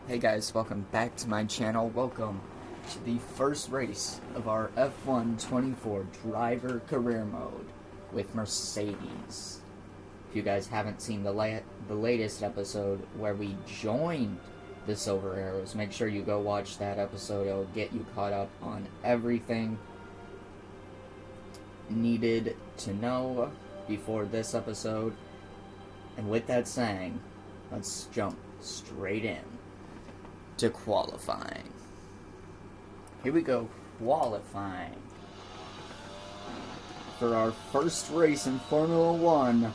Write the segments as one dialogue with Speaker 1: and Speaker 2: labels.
Speaker 1: Hey guys, welcome back to my channel. Welcome to the first race of our F1 24 Driver Career Mode with Mercedes. If you guys haven't seen the latest episode where we joined the Silver Arrows, make sure you go watch that episode. It'll get you caught up on everything needed to know before this episode. And with that saying, let's jump straight in to qualifying. Here we go, qualifying for our first race in Formula One.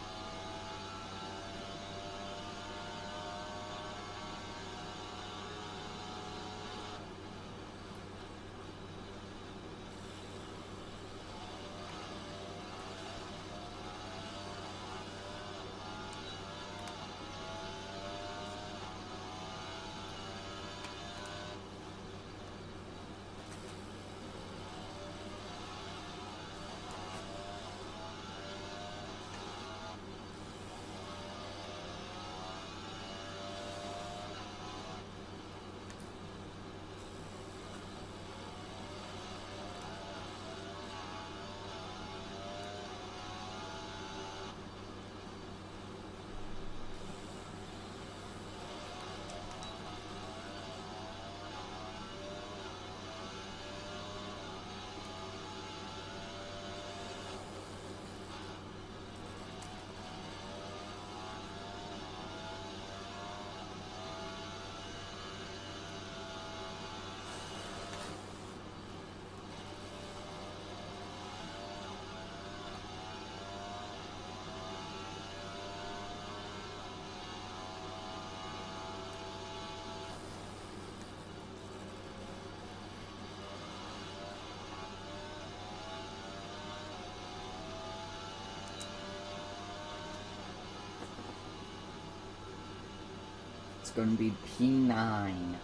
Speaker 1: It's going to be P9.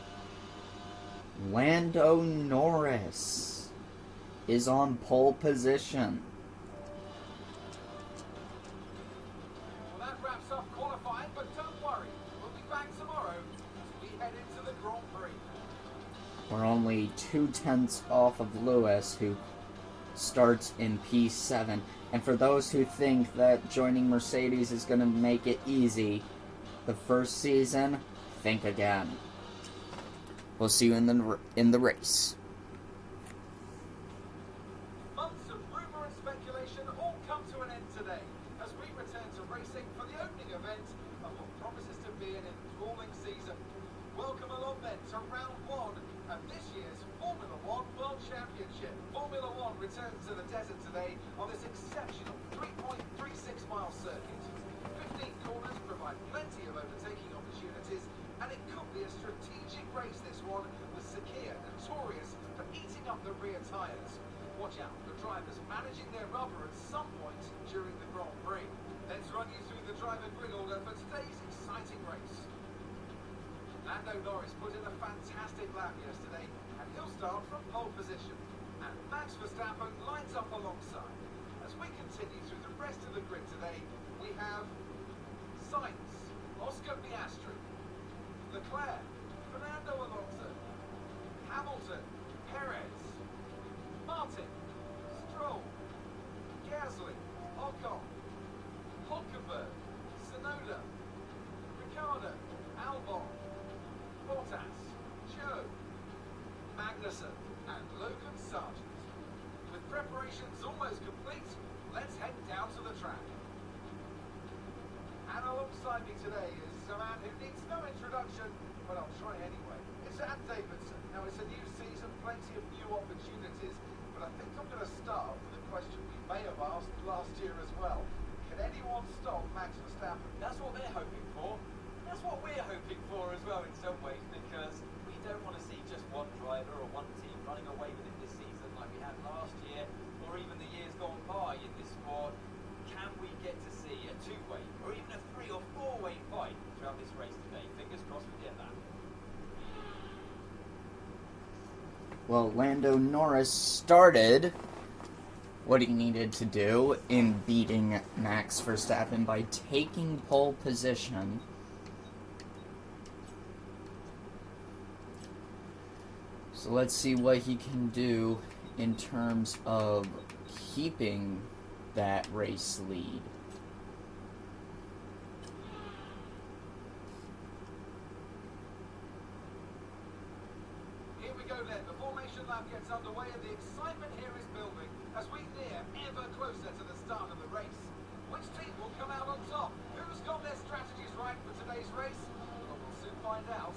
Speaker 1: Lando Norris is on pole position.
Speaker 2: Well, that wraps up qualifying, but don't worry, we'll be back tomorrow as we head into the Grand Prix.
Speaker 1: We're only 2/10 off of Lewis, who starts in P7. And for those who think that joining Mercedes is going to make it easy the first season, think again. We'll see you in the race.
Speaker 2: Months of rumour and speculation all come to an end today as we return to racing for the opening event of what promises to be an enthralling season. Welcome along then to round one of this year's Formula One World Championship. Formula One returns to the desert today on this exceptional 3.36 mile circuit. 15 corners provide plenty of overtaking opportunities, and it could be a strategic race, this one, with Sakhir notorious for eating up the rear tyres. Watch out for drivers managing their rubber at some point during the Grand Prix. Let's run you through the driver grid order for today's exciting race. Lando Norris put in a fantastic lap yesterday, and he'll start from pole position. And Max Verstappen lines up alongside. As we continue through the rest of the grid today, we have Sainz, Oscar Piastri, Leclerc, Fernando Alonso, Hamilton, Perez, Martin, Stroll, Gasly, Ocon, Hulkenberg, Tsunoda, Ricciardo, Albon, Bottas, Joe, Magnussen, and Logan Sargent. With preparations almost complete, let's head down to the track. And alongside me today is a man who needs no introduction, but I'll try anyway. It's Adam Davidson. Now, it's a new season, plenty of new opportunities, but I think I'm going to start with a question we may have asked last year as well. Can anyone stop Max Verstappen?
Speaker 3: That's what they're hoping for. That's what we're hoping for as well in some ways, because we don't want to see just one driver or one team running away with it this season like we had last year, or even the years gone by in this sport. Can we get to see a two-way or even a three- or four-way fight throughout this race today? Fingers crossed we get that.
Speaker 1: Well, Lando Norris started what he needed to do in beating Max Verstappen by taking pole position So let's see what he can do in terms of keeping that race lead.
Speaker 2: Here we go then. The formation lap gets underway and the excitement here is building as we near ever closer to the start of the race. Which team will come out on top? Who's got their strategies right for today's race? Well, we'll soon find out.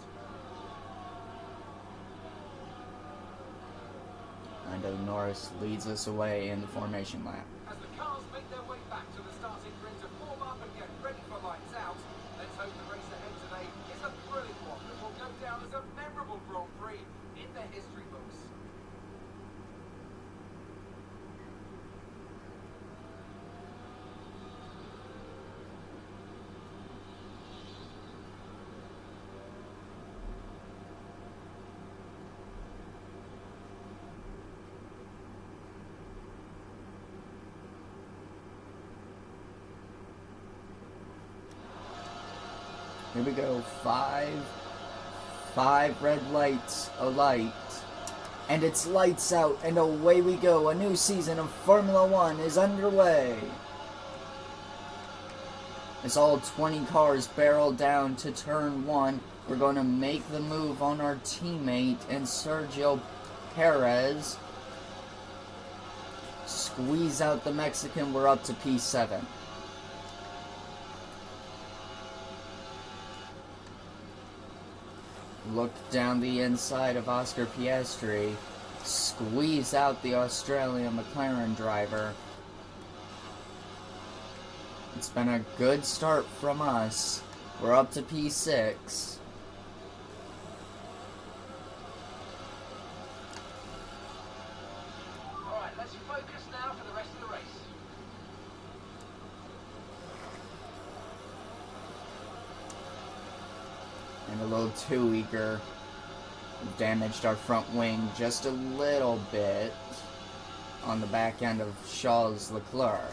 Speaker 1: Lando Norris leads us away in the formation lap.
Speaker 2: As the cars make their way back to the starting grid to form up and get ready for lights out, let's hope the race ahead today is a thrilling one that will go down as a memorable Grand Prix in the history books.
Speaker 1: Here we go. Five red lights alight. And it's lights out and away we go. A new season of Formula One is underway. As all 20 cars barrel down to turn 1, we're going to make the move on our teammate and Sergio Perez. Squeeze out the Mexican. We're up to P7. Look down the inside of Oscar Piastri. Squeeze out the Australian McLaren driver. It's been a good start from us. We're up to P6.
Speaker 2: Alright, let's focus now for the rest of the race.
Speaker 1: And a little too eager. Damaged our front wing just a little bit on the back end of Charles Leclerc.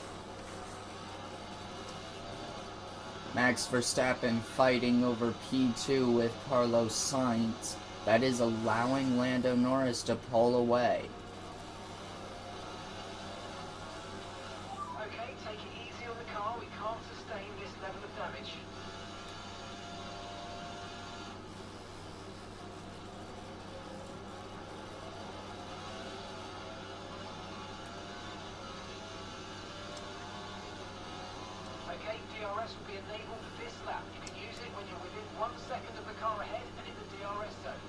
Speaker 1: Max Verstappen fighting over P2 with Carlos Sainz. That is allowing Lando Norris to pull away.
Speaker 2: Okay, take it easy on the car. We can't sustain this level of damage. Okay, DRS will be enabled this lap. You can use it when you're within 1 second of the car ahead and in the DRS zone.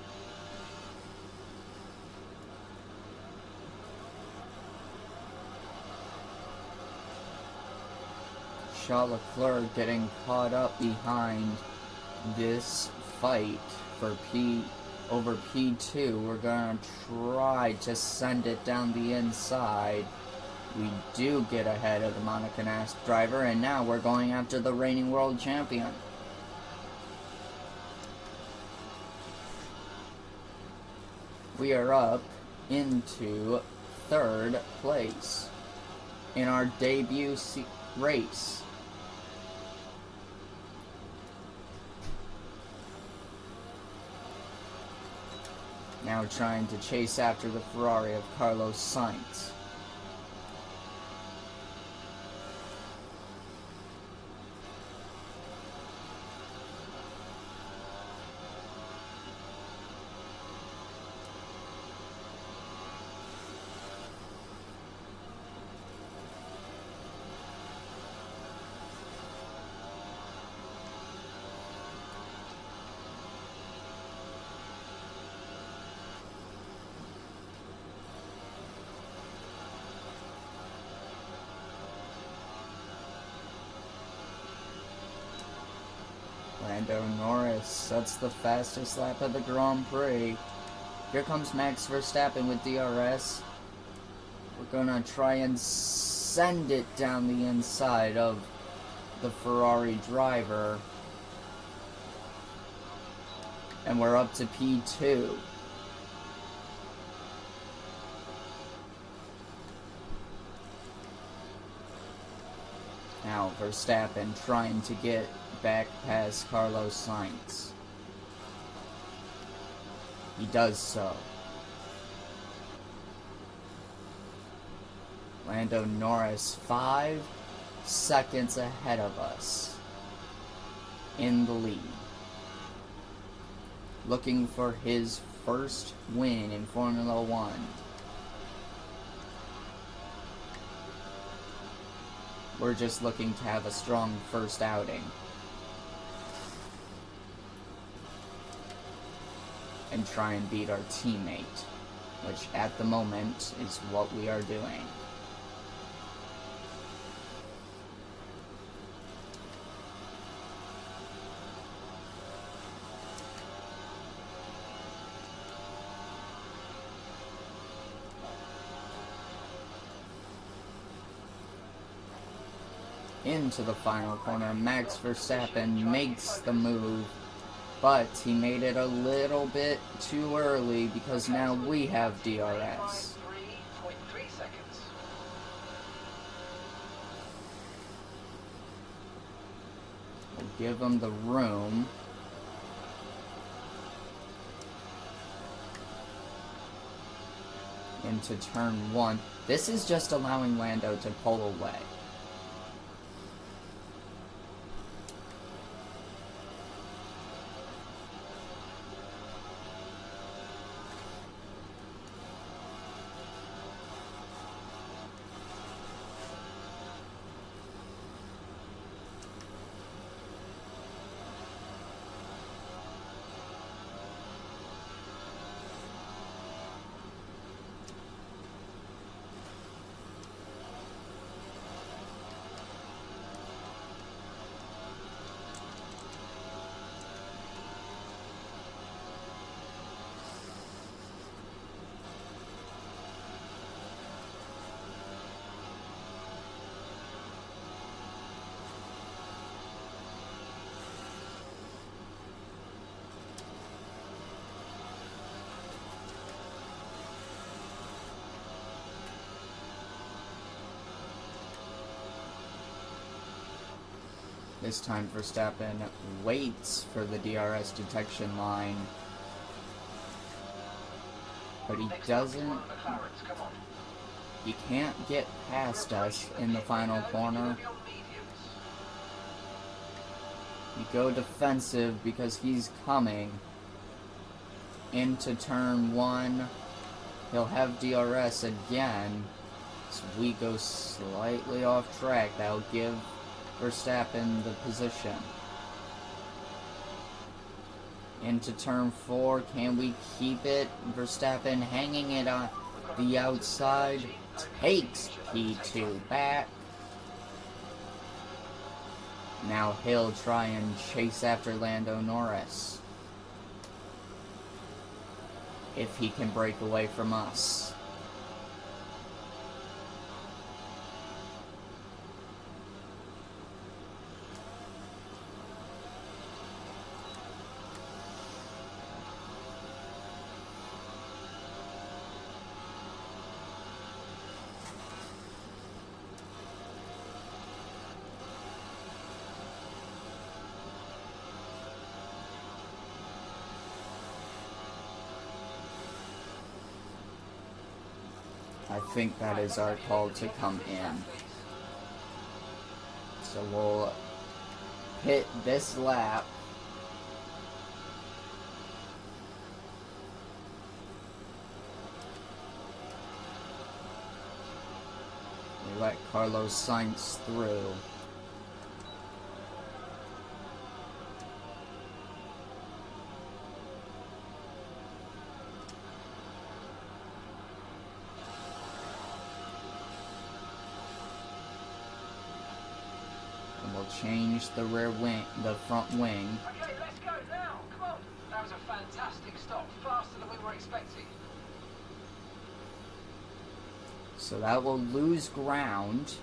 Speaker 1: Charles Leclerc getting caught up behind this fight for over P2. We're gonna try to send it down the inside. We do get ahead of the Monaco driver, and now we're going after the reigning world champion. We are up into 3rd place in our debut race. Now trying to chase after the Ferrari of Carlos Sainz. Lando Norris, that's the fastest lap of the Grand Prix. Here comes Max Verstappen with DRS. We're gonna try and send it down the inside of the Ferrari driver. And we're up to P2. Now Verstappen trying to get back past Carlos Sainz. He does so. Lando Norris 5 seconds ahead of us in the lead. Looking for his first win in Formula One. We're just looking to have a strong first outing. And try and beat our teammate, which at the moment is what we are doing. Into the final corner, Max Verstappen makes the move, but he made it a little bit too early because now we have DRS.
Speaker 2: 3.3 seconds.
Speaker 1: We'll give him the room. Into turn 1. This is just allowing Lando to pull away. This time Verstappen waits for the DRS detection line, but he doesn't. He can't get past us in the final corner. You go defensive because he's coming into turn 1. He'll have DRS again, so we go slightly off track. That'll give Verstappen the position. Into turn 4, can we keep it? Verstappen hanging it on the outside, takes P2 back. Now he'll try and chase after Lando Norris, if he can break away from us. I think that is our call to come in. So we'll hit this lap. We let Carlos Sainz through. And we'll change the rear wing, the front wing.
Speaker 2: Okay, let's go now. Come on. That was a fantastic stop. Faster than we were expecting.
Speaker 1: So that will lose ground.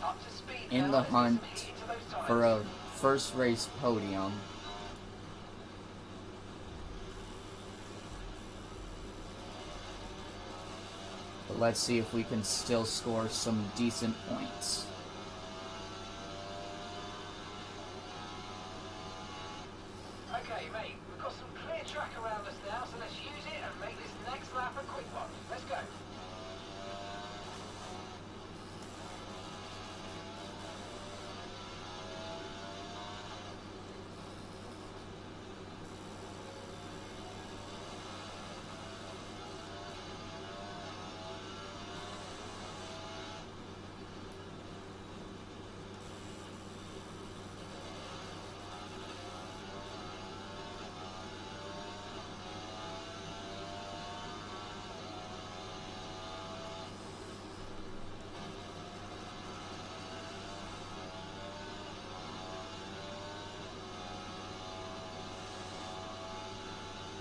Speaker 2: Up to speed
Speaker 1: In
Speaker 2: now.
Speaker 1: the
Speaker 2: Let's get some
Speaker 1: hunt
Speaker 2: heat into those tyres.
Speaker 1: for a first race podium. But let's see if we can still score some decent points.
Speaker 2: Okay, mate, we've got some clear track around us now, so let's use it and make this next lap a quick one. Let's go.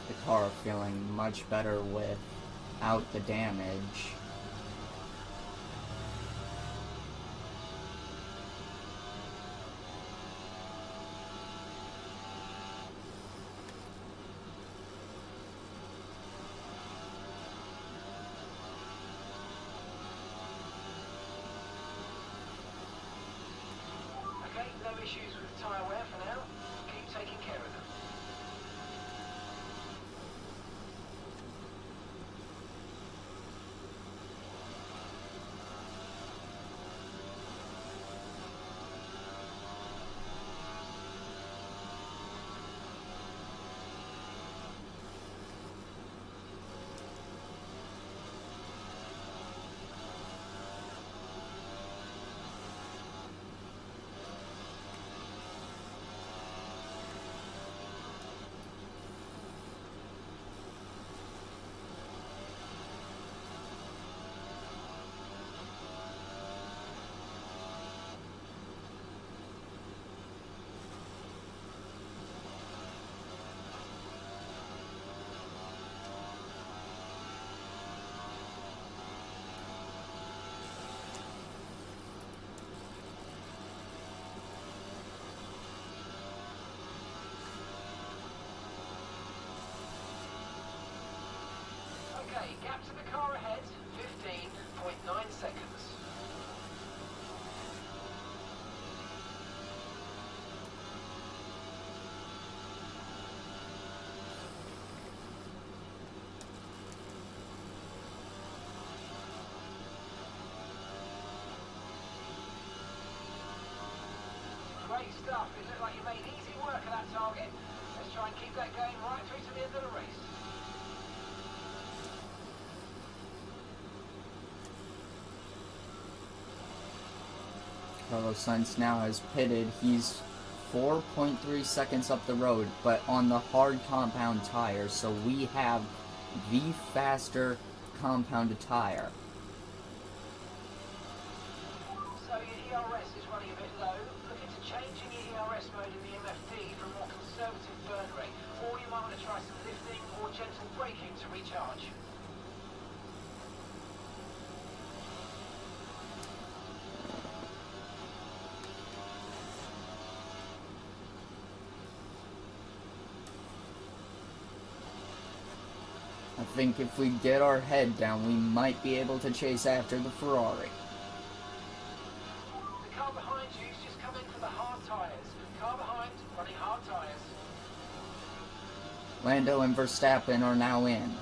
Speaker 1: The car feeling much better without the damage.
Speaker 2: Okay, no issues with tyre wear for now. Keep taking care of them. Okay, gap to the car ahead, 15.9 seconds. Great stuff. It looked like you made easy work of that target. Let's try and keep that going right through to the end of the race.
Speaker 1: Carlos Sainz now has pitted. He's 4.3 seconds up the road, but on the hard compound tire, so we have the faster compounded tire.
Speaker 2: So your ERS is running a bit low. Look into changing your ERS mode in the MFD for a more conservative burn rate, or you might want to try some lifting or gentle braking to recharge.
Speaker 1: I think if we get our head down, we might be able to chase after the Ferrari.
Speaker 2: The car behind you's just come in for the hard tyres. Car behind, running hard tyres.
Speaker 1: Lando and Verstappen are now in.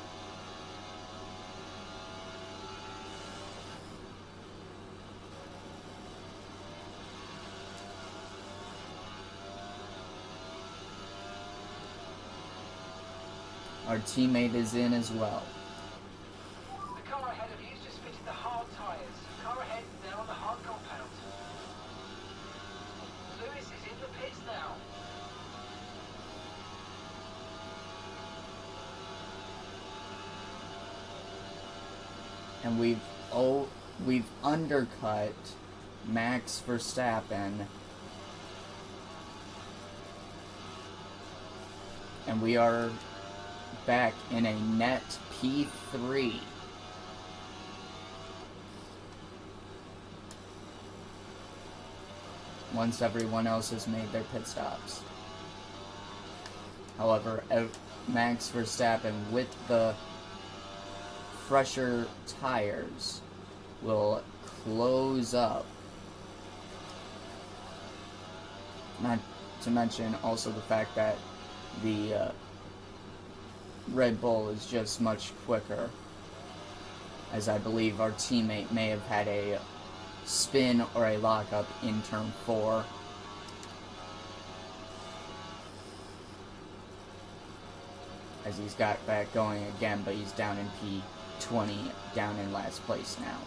Speaker 1: Our teammate is in as well.
Speaker 2: The car ahead of you's just fitted the hard tyres. Car ahead now on the hard compound. Lewis is in the pits now.
Speaker 1: And we've undercut Max Verstappen, and we are back in a net P3. Once everyone else has made their pit stops. However, Max Verstappen with the fresher tires will close up. Not to mention also the fact that the Red Bull is just much quicker, as I believe our teammate may have had a spin or a lockup in turn 4. As he's got back going again, but he's down in P20, down in last place now.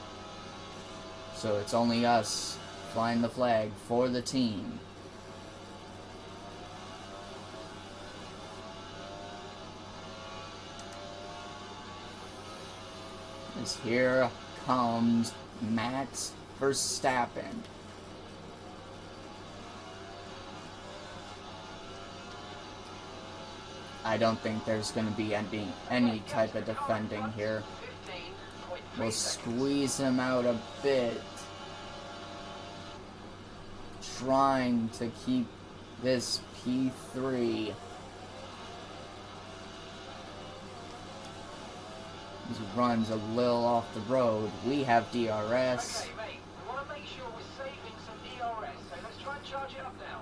Speaker 1: So it's only us flying the flag for the team. As here comes Max Verstappen. I don't think there's going to be any type of defending here. We'll squeeze him out a bit, trying to keep this P3. He runs a little off the road. We have DRS.
Speaker 2: Okay, mate, we want to make sure we're saving some DRS, so let's try and charge it up now.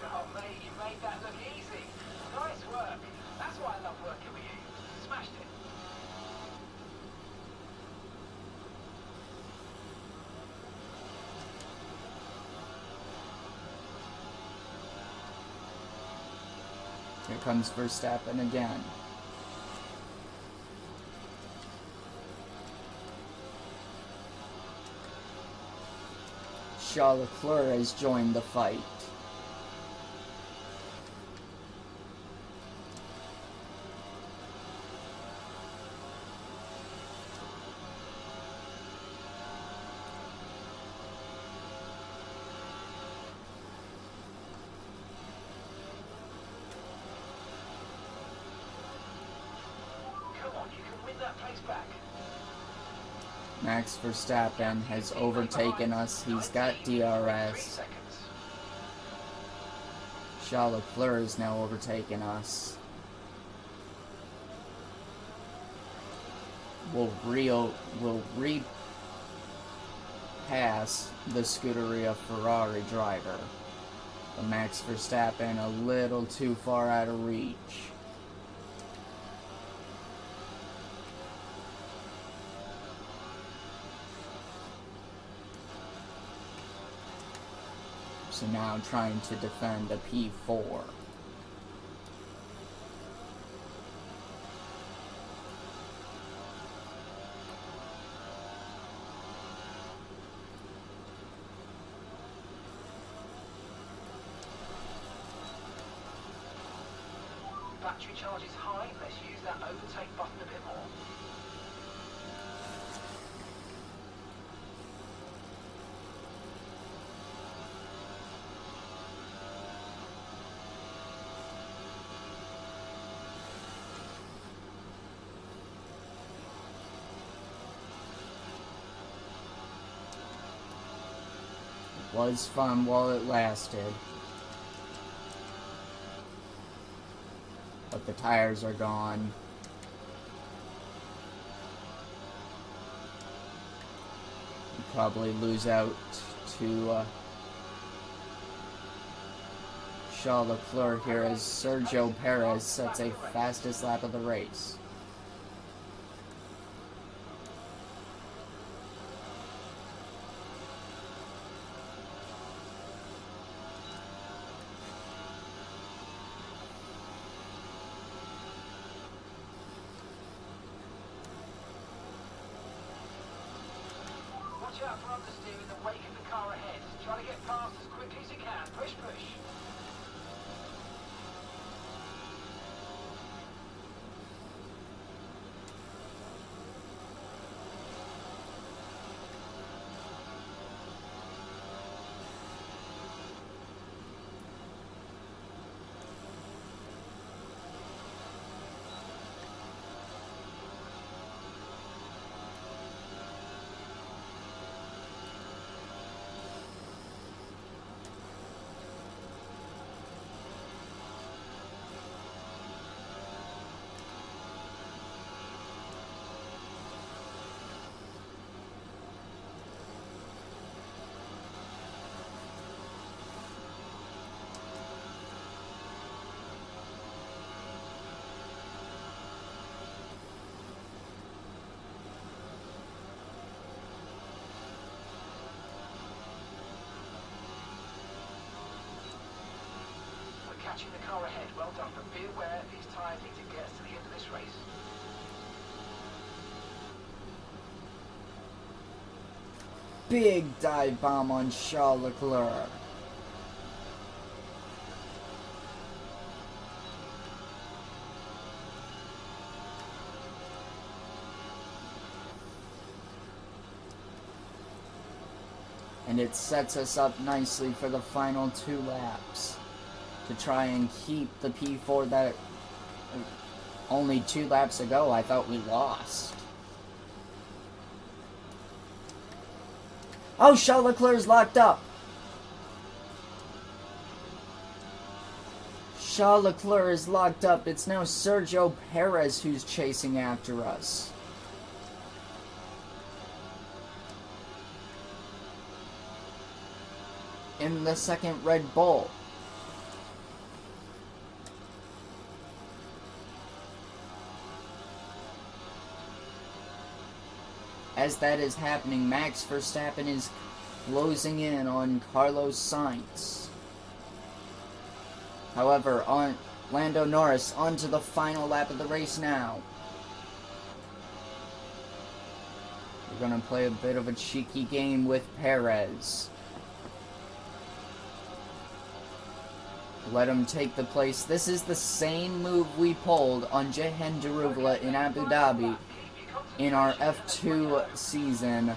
Speaker 2: Oh, mate, you made that look easy. Nice work. That's why I love working with you. Smashed it.
Speaker 1: Here comes Verstappen again. Charles Leclerc has joined the fight. Max Verstappen has overtaken us. He's got DRS. Charles Leclerc is now overtaken us. We'll re-pass the Scuderia Ferrari driver. But Max Verstappen a little too far out of reach. So now I'm trying to defend a P4.
Speaker 2: Battery charge is high. Let's use that overtake button a bit more.
Speaker 1: Was fun while it lasted. But the tires are gone. You probably lose out to Charles Leclerc here as Sergio Perez sets a fastest lap of the race.
Speaker 2: Watch out for understeer in the wake of the car ahead. Try to get past as quickly as you can. Push, push. catching the car ahead. Well done, but be aware these tyres need to get us to the end of this race.
Speaker 1: Big dive bomb on Charles Leclerc. And it sets us up nicely for the final 2 laps to try and keep the P4 that only 2 laps ago I thought we lost. Oh, Charles Leclerc's locked up. Charles Leclerc is locked up. It's now Sergio Perez who's chasing after us. In the second Red Bull. As that is happening, Max Verstappen is closing in on Carlos Sainz. However, Lando Norris onto the final lap of the race now. We're going to play a bit of a cheeky game with Perez. Let him take the place. This is the same move we pulled on Jehan Daruvla in Abu Dhabi in our F2 season.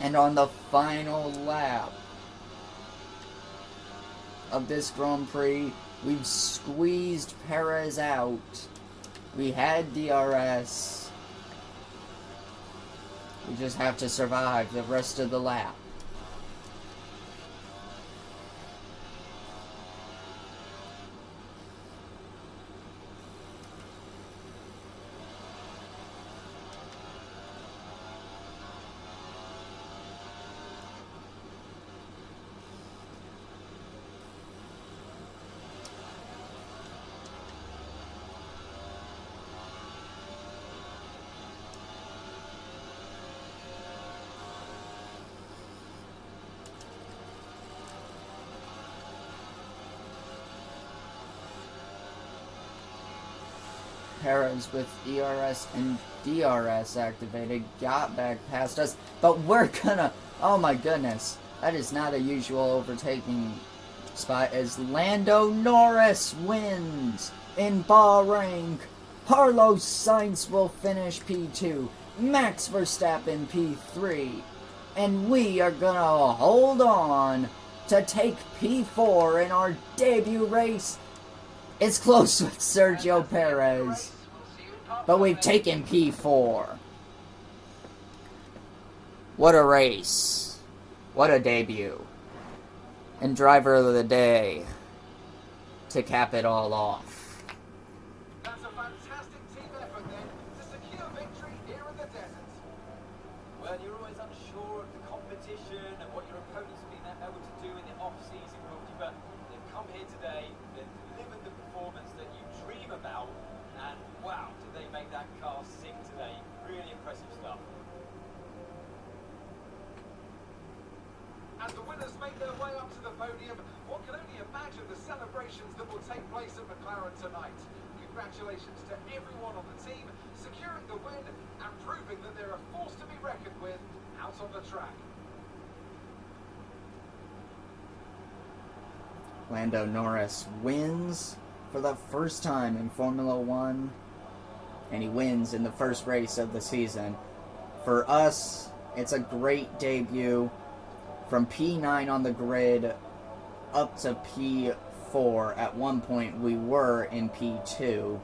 Speaker 1: And on the final lap of this Grand Prix, we've squeezed Perez out. We had DRS. We just have to survive the rest of the lap. Perez with ERS and DRS activated got back past us, but we're gonna, oh my goodness, that is not a usual overtaking spot as Lando Norris wins in Bahrain. Carlos Sainz will finish P2, Max Verstappen P3, and we are gonna hold on to take P4 in our debut race. It's close with Sergio Perez, but we've taken P4. What a race. What a debut. And driver of the day to cap it all off.
Speaker 2: That's a fantastic team effort then to secure victory here in the desert.
Speaker 3: Well, you're always unsure of the competition and what your opponents have been able to do in the off-season, but they've come here today, they've delivered the performance that you dream about, and wow, did they make that car sing today. Really impressive stuff.
Speaker 2: As the winners make their way up to the podium, one can only imagine the celebrations that will take place at McLaren tonight. Congratulations to everyone on the team, securing the win and proving that they're a force to be reckoned with out on the track.
Speaker 1: Lando Norris wins for the first time in Formula One, and he wins in the first race of the season. For us, it's a great debut. From P9 on the grid up to P4. At one point, we were in P2.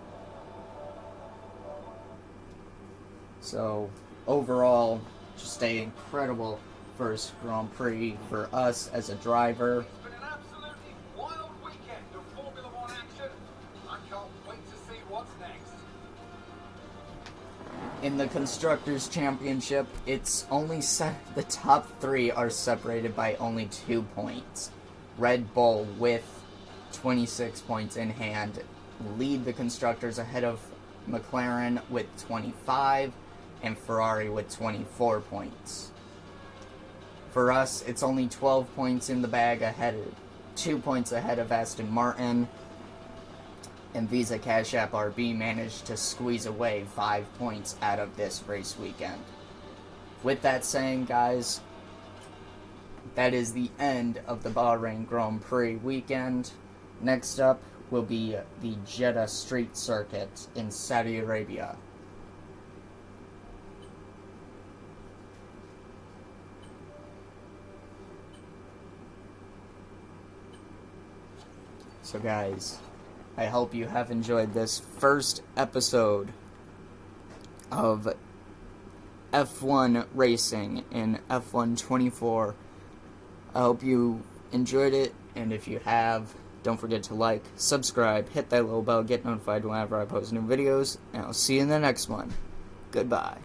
Speaker 1: So, overall, just an incredible first Grand Prix for us as a driver.
Speaker 2: It's been an absolutely wild weekend of Formula One action. I can't wait to see what's next.
Speaker 1: In the Constructors' Championship, it's only the top 3 are separated by only 2 points. Red Bull, with 26 points in hand, lead the Constructors ahead of McLaren with 25, and Ferrari with 24 points. For us, it's only 12 points in the bag, 2 points ahead of Aston Martin, and Visa Cash App RB managed to squeeze away 5 points out of this race weekend. With that saying, guys, that is the end of the Bahrain Grand Prix weekend. Next up will be the Jeddah Street Circuit in Saudi Arabia. So guys, I hope you have enjoyed this first episode of F1 racing in F1 24. I hope you enjoyed it, and if you have, don't forget to like, subscribe, hit that little bell, get notified whenever I post new videos, and I'll see you in the next one. Goodbye.